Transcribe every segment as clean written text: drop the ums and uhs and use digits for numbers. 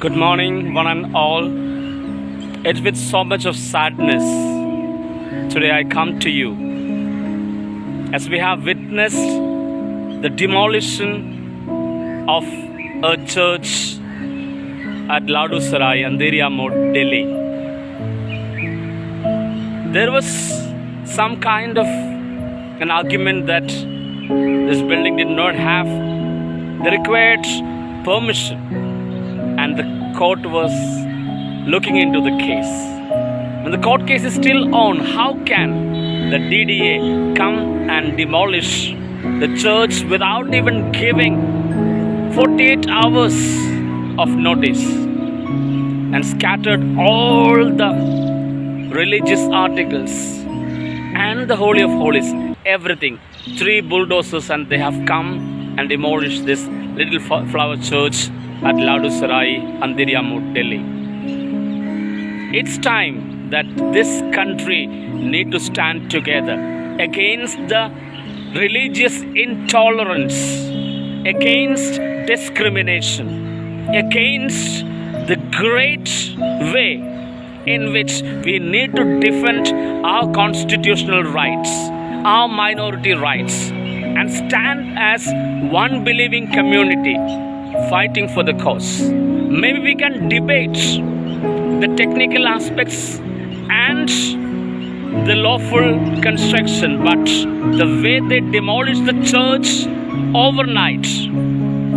Good morning, one and all. It's with so much of sadness today I come to you as we have witnessed the demolition of a church at Ladusarai, Andheri Mode, Delhi. There was some kind of an argument that this building did not have the required permission, and the court was looking into the case. And the court case is still on. How can the DDA come and demolish the church without even giving 48 hours of notice, and scattered all the religious articles and the Holy of Holies, everything? 3 bulldozers, and they have come and demolished this little flower church at Ladusarai, Andheri Mode, Delhi. It's time that this country need to stand together against the religious intolerance, against discrimination, against the great way in which we need to defend our constitutional rights, our minority rights, and stand as one believing community fighting for the cause. Maybe we can debate the technical aspects and the lawful construction, but the way they demolished the church overnight,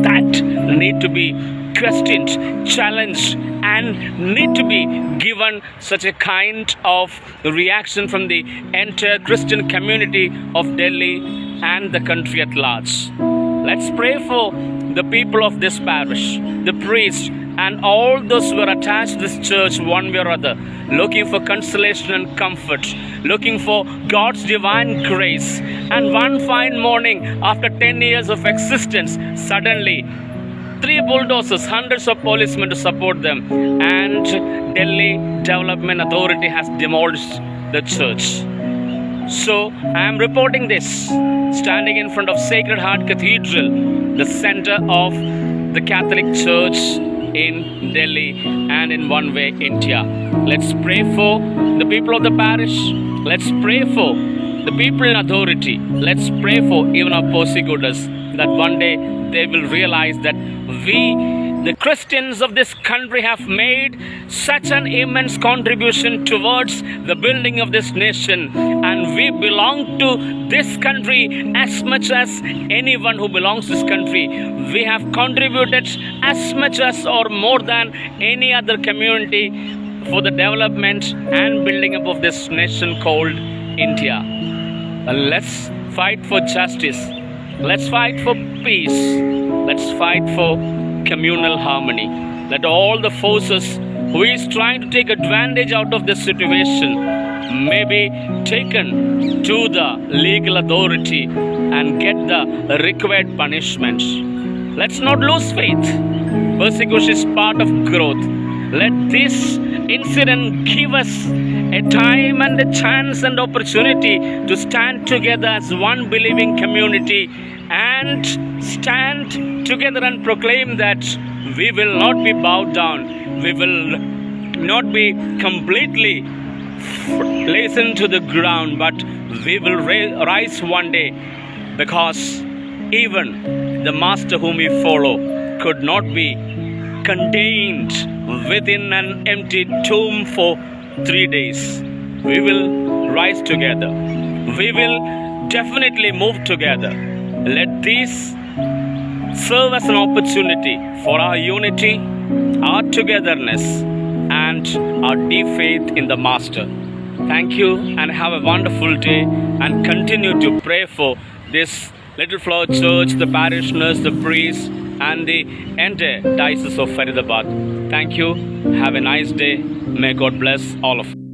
that need to be questioned, challenged, and need to be given such a kind of reaction from the entire Christian community of Delhi and the country at large. Let's pray for the people of this parish, the priests, and all those who are attached to this church one way or other, looking for consolation and comfort, looking for God's divine grace. And one fine morning, after 10 years of existence, suddenly 3 bulldozers, hundreds of policemen to support them, and Delhi Development Authority has demolished the church. So I am reporting this, standing in front of Sacred Heart Cathedral, the center of the Catholic Church in Delhi and in one way India. Let's pray for the people of the parish. Let's pray for the people in authority. Let's pray for even our persecutors, that one day they will realize that we, the Christians of this country, have made such an immense contribution towards the building of this nation, and we belong to this country as much as anyone who belongs to this country. We have contributed as much as or more than any other community for the development and building up of this nation called India. Let's fight for justice. Let's fight for peace. Let's fight for communal harmony. Let all the forces who is trying to take advantage out of this situation may be taken to the legal authority and get the required punishment. Let's not lose faith. Persecution is part of growth. Let this incident give us a time and a chance and opportunity to stand together as one believing community and stand together and proclaim that we will not be bowed down. We will not be completely lazen to the ground, but we will rise one day, because even the master whom we follow could not be contained within an empty tomb for 3 days. We will rise together. We will definitely move together. Let this serve as an opportunity for our unity, our togetherness, and our deep faith in the Master. Thank you, and have a wonderful day, and continue to pray for this Little Flower Church, the parishioners, the priests, and the entire Diocese of Faridabad. Thank you. Have a nice day. May God bless all of you.